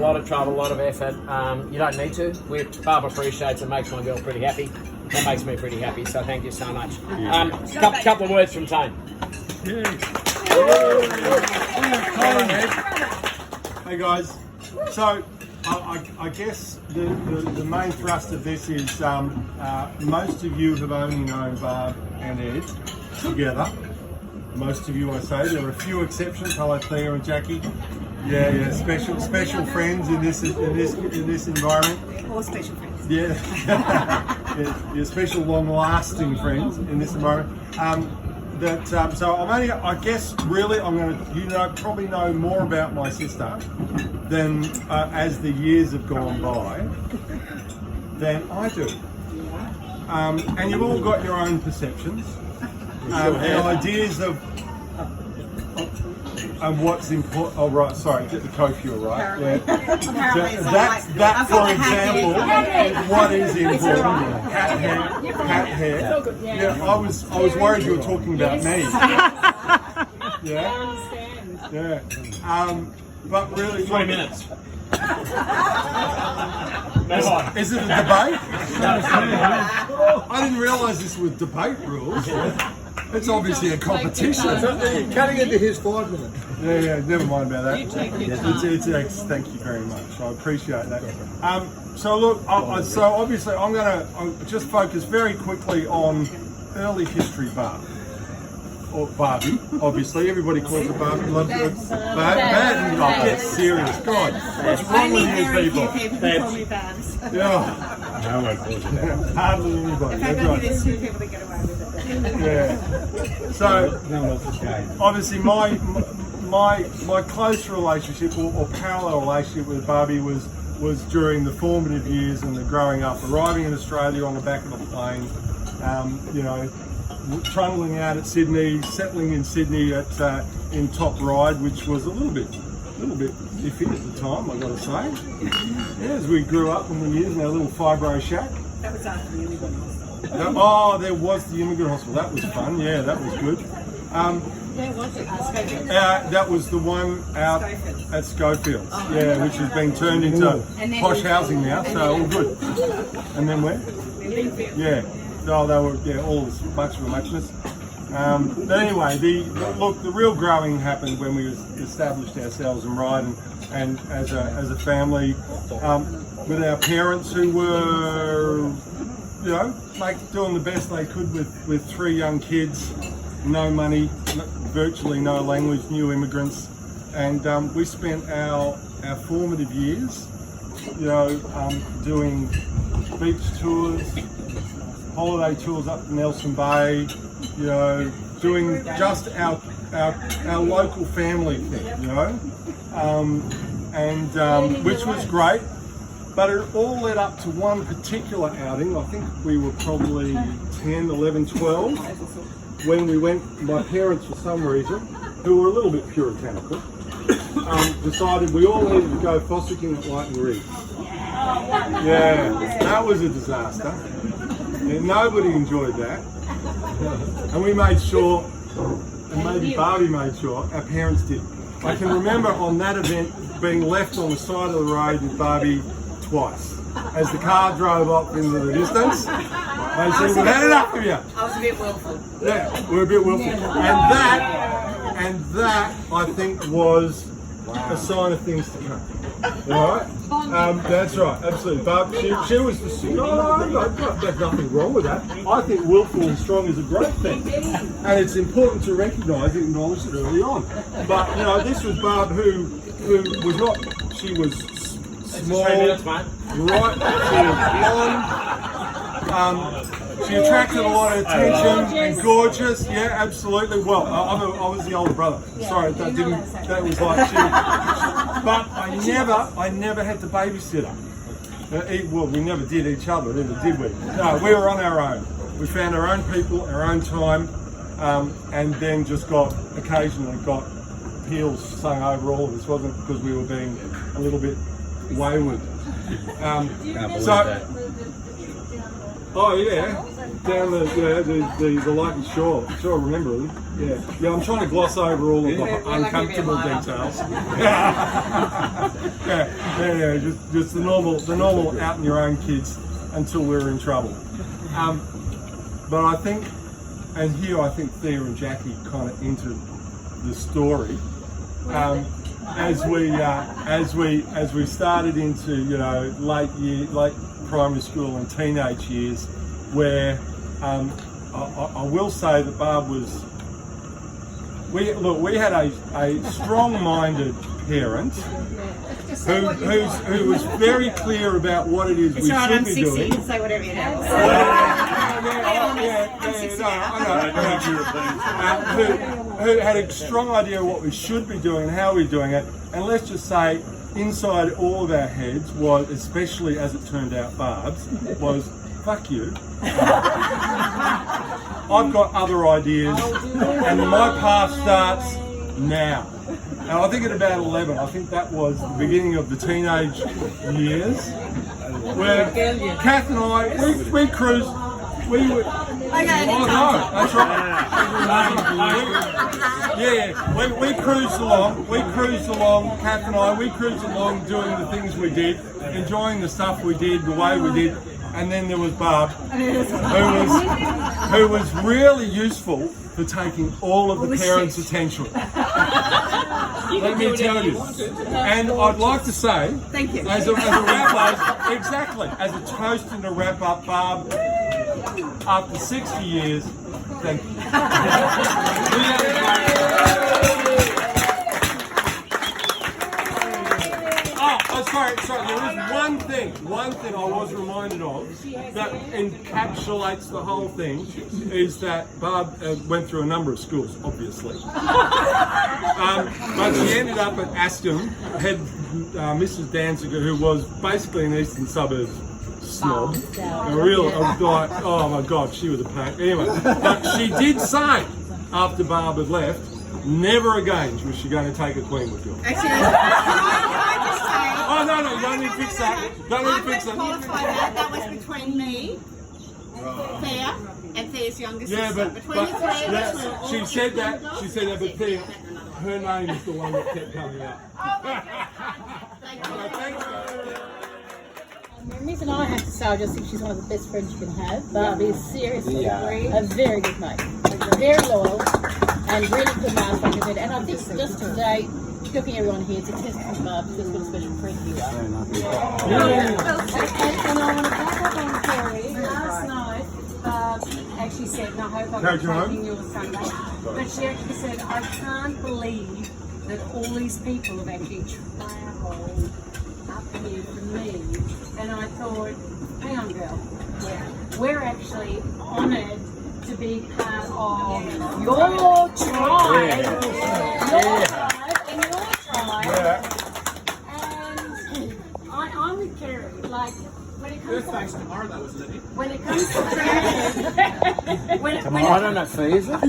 lot of trouble, a lot of effort. You don't need to. Barb appreciates it, makes my girl pretty happy. That makes me pretty happy, so thank you so much. Couple of words from Tane. Hey guys, so I guess the main thrust of this is most of you have only known Barb and Ed together. Most of you, I say. There are a few exceptions. Hello, Claire and Jackie. Yeah, special friends in this environment. All special friends. Yeah, yeah, special long-lasting friends in this environment. So I'm only, I guess, really, I'm going to, probably know more about my sister than as the years have gone by than I do. And you've all got your own perceptions and ideas of what's important. Oh right, sorry, get the co-fuel right. Yeah. That for example, is what is important. Cat hair. Yeah, I was worried you were talking about me. Yeah. But really, 3 minutes. Is it a debate? I didn't realise this was debate rules. It's obviously a competition. Cutting into his 5 minutes. Yeah, never mind about that. It's thank you very much. I appreciate that. So look, so obviously I'm going to just focus very quickly on early history Barb. Or Barbie, obviously. Everybody calls it Barbie. Bad. Oh, get serious. God, what's wrong with you people? Call me Babs. Yeah. No one calls it that. Hardly anybody. In fact, I think there's 2 people that get away with it. Yeah. So, obviously, my close relationship or parallel relationship with Barbie was during the formative years and the growing up, arriving in Australia on the back of a plane, trundling out at Sydney, settling in Sydney in Top Ride, which was a little bit iffy at the time, I got to say. Yeah, as we grew up in the years in our little fibro shack. That was after the immigrant hospital. Oh, there was the immigrant hospital. That was fun. Yeah, that was good. Where was it? Schofield. That was the one out at Schofield. Yeah, which has been turned into posh housing now, so all good. And then where? Yeah. Oh, they were all as much of a muchness. But anyway, the real growing happened when we established ourselves in Ryde and as a family with our parents who were, doing the best they could with 3 young kids, no money, virtually no language, new immigrants, and we spent our formative years, doing beach tours, holiday tours up to Nelson Bay, doing just our local family thing, which was great. But it all led up to one particular outing. I think we were probably 10, 11, 12 when we went. My parents, for some reason, who were a little bit puritanical, decided we all needed to go fossicking at Whiten Reef. Yeah, that was a disaster. Yeah, nobody enjoyed that. And we made sure, and maybe Barbie made sure, our parents did. I can remember on that event being left on the side of the road with Barbie twice. As the car drove off into the distance, they said, we've had enough of you. I was a bit willful. Yeah, we were a bit willful. And that, I think, was a sign of things to come. All right? That's right, absolutely. But she was the... No, there's nothing wrong with that. I think willful and strong is a great thing. And it's important to recognise and acknowledge it early on. But, this was Barb who was not... She was small, right? She was blonde. She attracted a lot of attention and gorgeous. Yeah, absolutely. Well, I was the older brother. Sorry, that was like she. But I never had to babysit her. Well, we never did each other, either, did we? No, we were on our own. We found our own people, our own time, and then just occasionally got peels sung over all of us. Wasn't because we were being a little bit wayward. Oh yeah. down the Lightning Shore. Sure, I remember it. Yeah. I'm trying to gloss over all of the uncomfortable details. yeah. Just the normal out on your own kids until we're in trouble. But I think, and here I think Thea and Jackie kind of entered the story. As we started into late primary school and teenage years, where I will say that Barb was. We had a strong-minded parent who was very clear about what it is we should be doing. You can say whatever you know. Who had a strong idea of what we should be doing and how we're doing it. And let's just say, inside all of our heads was, especially as it turned out Barb's, was, fuck you. I've got other ideas, and my path starts now. And I think at about 11, I think that was the beginning of the teenage years, where Kath and I, we cruised. We were. Oh no, that's right. We cruised along. Kath and I, we cruised along, doing the things we did, enjoying the stuff we did, the way we did. And then there was Barb, who was really useful for taking all of the parents' attention. Let me tell you. And I'd like to say, thank you. As a wrap up, exactly, as a toast and a wrap up, Barb, after 60 years, thank you. Sorry, there is one thing I was reminded of that encapsulates the whole thing, is that Barb went through a number of schools, obviously. But she ended up at Askham, had Mrs. Danziger, who was basically an eastern suburbs snob. Oh my God, she was a pain. Anyway, but she did say, after Barb had left, never again was she going to take a Queenwood girl. Oh no, you don't need to fix that. Qualify that was between me, Thea, and Thea's younger sister. Yeah, but between the three of us, she said that, but Thea, her name is the one that kept coming up. Thank you. Memories, and I have to say, I just think she's one of the best friends you can have. Barb is seriously a very good mate, very loyal, and really good laugh, like I said. And I think just today, looking at everyone here, it's a testament to Barb because what a special friend you are. And I want to back up on Kerry. Last night, Barb actually said, and I hope I'm not taking your Sunday, but she actually said, I can't believe that all these people have actually travelled up here for me. And I thought, hang on, girl, we're actually honoured to be part of your tribe, and your tribe. And I'm with Kerry. Like, when it comes to tomorrow, though, isn't it? When it comes to I don't know, is it?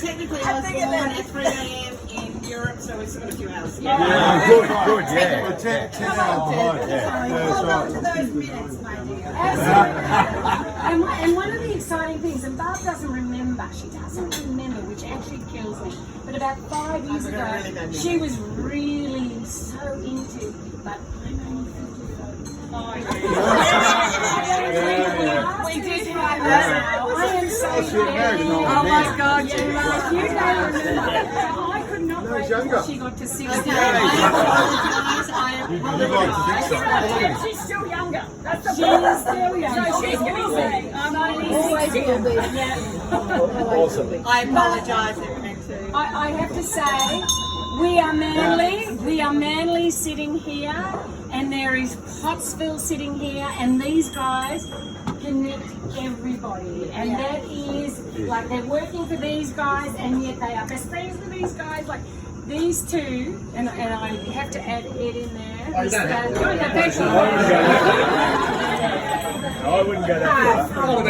Technically, I was born at 3 a.m. in Europe, so it's got a few hours. Good, yeah. 10 hours behind. To those minutes, my dear. And one of the exciting things, and Barb doesn't remember, which actually kills me, but about 5 years ago, she was really so into, but I'm only 55. We did have that. I am so Oh my God, you don't remember. I could not wait until she got to 60. I apologize. She's still younger. That's the She's still younger. So she's going to say, I'm always will be. Awesome. I apologise, everything too. I have to say, we are Manly. We are Manly sitting here, and there is Pottsville sitting here, and these guys connect everybody, and that is like they're working for these guys, and yet they are best friends with these guys. Like these two, and I have to add Ed in there. I wouldn't go that far.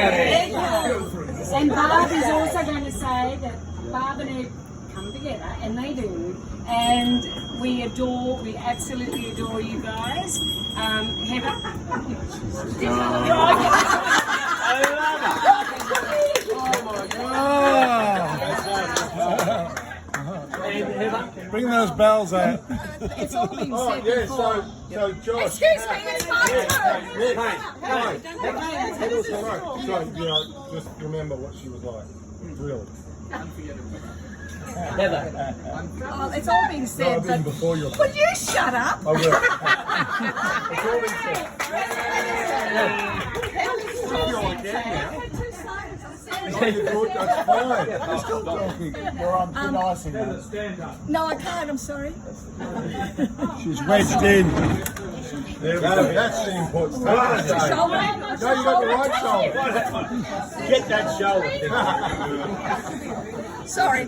And Barb is also going to say that Barb and Ed come together, and they do, and we absolutely adore you guys. Bring those bells out. It's all been Oh, said yeah, before. so Josh. Excuse me, it's my turn. Nick, sorry, you know, just remember what she was like. Really. Heather. Oh, it's all been No, said, I've been but before your will you shut up? I will. It's all been said. Oh, you're good, that's fine. You're still talking. You're on thin icing now. No, I can't, I'm sorry. She's wedged in. There we go. That's the important stuff. Shoulder. No, you got the right shoulder. Get that shoulder. Sorry.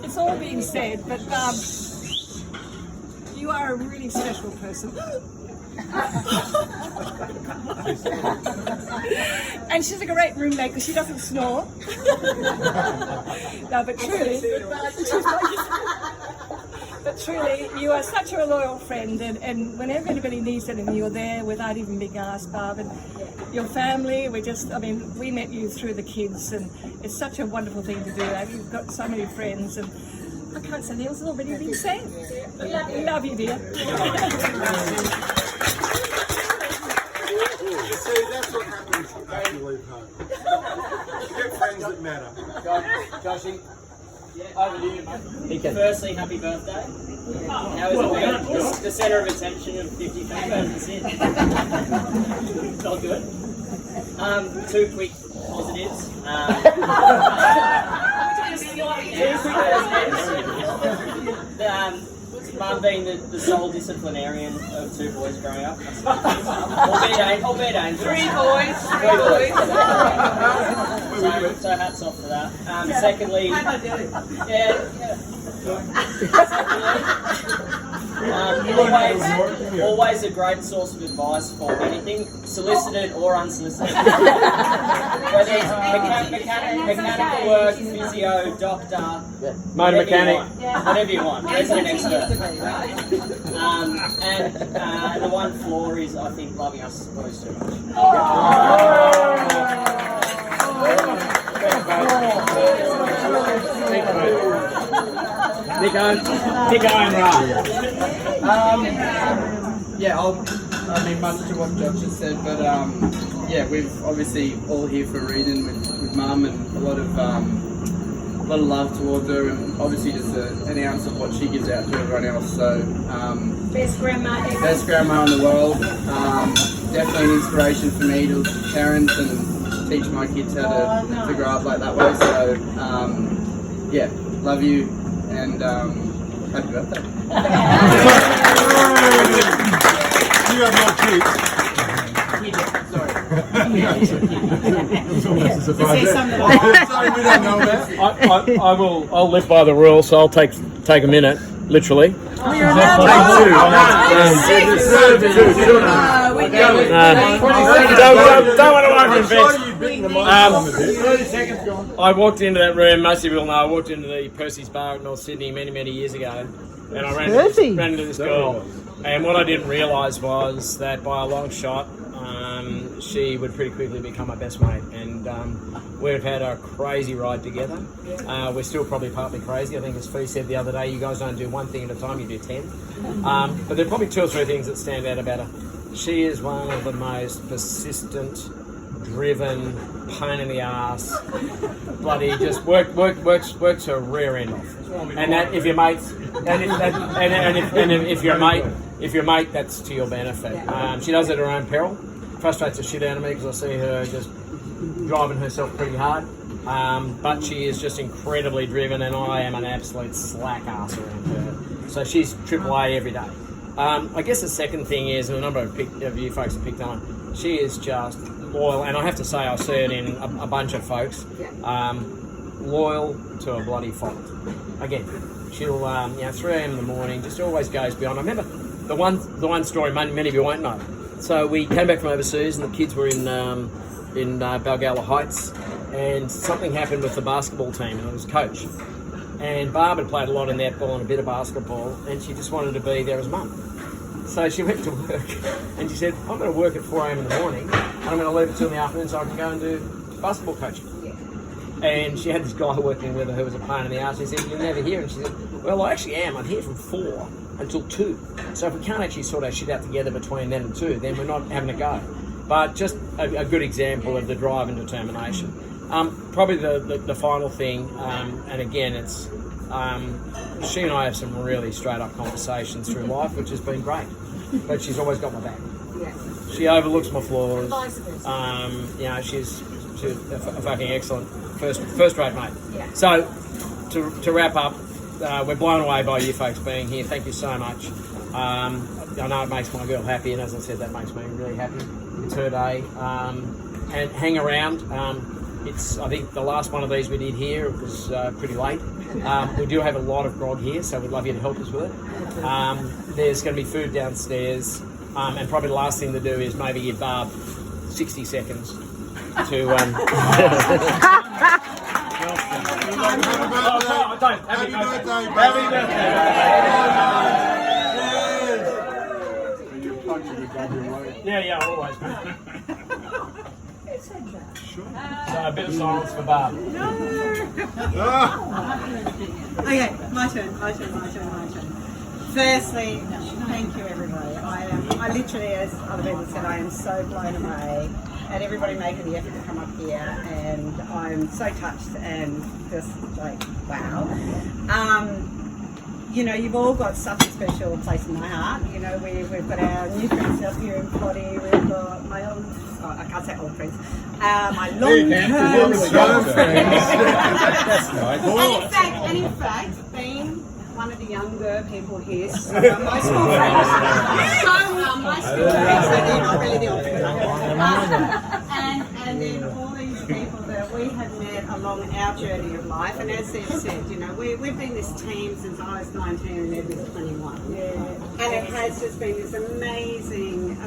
It's all being said, but you are a really special person. And she's a great roommate because she doesn't snore. No, but truly, you are such a loyal friend, and whenever anybody needs anything, you're there without even being asked, Barb. And your family, we met you through the kids, and it's such a wonderful thing to do. You've got so many friends, and I can't say anything else, it's already been said. Love you, dear. See, that's what happens after you leave home. You get friends that matter. Joshy, over to you, mate. Firstly, happy birthday. How is it been? The centre of attention of 50 fans in. Not good. Two quick positives. Mum being the sole disciplinarian of two boys growing up. Albeit angels. Three boys. So hats off for that. Secondly, always a great source of advice for anything, solicited or unsolicited. Whether it's mechanical work, physio, doctor, Motor mechanic. whatever you want, resident expert. And the one flaw is, I think, loving us boys too much. Nico and Ra. Much to what Josh has said, but we've obviously all here for a reason with Mum, and a lot of love towards her, and obviously just an ounce of what she gives out to everyone else. So Best grandma ever. best grandma in the world. Definitely an inspiration for me to parent and teach my kids how to grow up like that way. So love you, and happy birthday. You have no kids. I'll live by the rules, so I'll take a minute, literally. Don't want to over-invest. I walked into that room, most of you will know, I walked into the Percy's bar at North Sydney many years ago, and I ran into this girl. And what I didn't realise was that by a long shot, she would pretty quickly become my best mate. And we've had a crazy ride together. We're still probably partly crazy. I think as Fee said the other day, you guys don't do one thing at a time, you do 10. But there are probably two or three things that stand out about her. She is one of the most persistent, driven, pain in the ass, bloody just works her rear end off. And that if you're mates, if you're a mate, that's to your benefit. She does it at her own peril. Frustrates the shit out of me because I see her just driving herself pretty hard. But she is just incredibly driven, and I am an absolute slack ass around her. So she's AAA every day. I guess the second thing is, and a number of you folks have picked on, she is just loyal, and I have to say I see it in a bunch of folks, loyal to a bloody fault. Again, she'll 3 a.m. in the morning, just always goes beyond. I remember the one story many of you won't know. So we came back from overseas, and the kids were in Balgowlah Heights, and something happened with the basketball team, and it was coach. And Barb had played a lot of netball and a bit of basketball, and she just wanted to be there as mum. So she went to work, and she said, I'm going to work at 4 a.m. in the morning, and I'm going to leave it till in the afternoon so I can go and do basketball coaching. And she had this guy working with her who was a pain in the arse. He said, you're never here. And she said, Well, I actually am. I'm here from 4 until 2. So if we can't actually sort our shit out together between then and 2, then we're not having a go. But just a good example of the drive and determination. Probably the final thing, and again, it's she and I have some really straight up conversations through life, which has been great. But she's always got my back. She overlooks my flaws. You know, she's a fucking excellent first rate mate. So to wrap up, we're blown away by you folks being here. Thank you so much. I know it makes my girl happy, and as I said, that makes me really happy. It's her day. And hang around. I think the last one of these we did here was pretty late. We do have a lot of grog here, so we'd love you to help us with it. There's going to be food downstairs, and probably the last thing to do is maybe give Barb 60 seconds to... Happy birthday! Yeah, always, man. So a bit of silence for Barb. Okay, my turn. Firstly, thank you everybody. I literally, as other people said, I am so blown away at everybody making the effort to come up here, and I'm so touched and just like, wow. You know, you've all got such a special place in my heart. You know, we've got our new friends up here in Potty. We've got my old, I can't say old friends, my long-term friends. That's nice. And in fact, being one of the younger people here, so my school friends, my school friends, so they're not really the old friends. And then all these people that we have met along our journey of life, and as they've said, you know, we've been this team since I was 19 and Ed was 21. And it has just been this amazing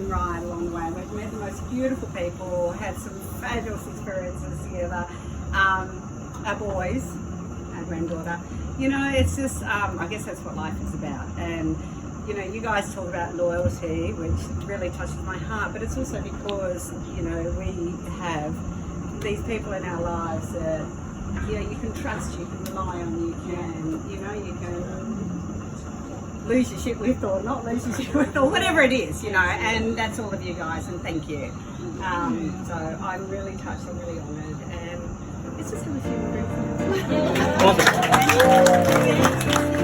ride along the way. We've met the most beautiful people, had some fabulous experiences together. Our boys, our granddaughter, you know, it's just, I guess that's what life is about. And you know, you guys talk about loyalty, which really touches my heart, but it's also because, you know, we have these people in our lives that, you know, you can trust, you can rely on, you can lose your shit with or not lose your shit with, or whatever it is, you know, and that's all of you guys, and thank you. So I'm really touched, I'm really honoured, and it's just going to feel great.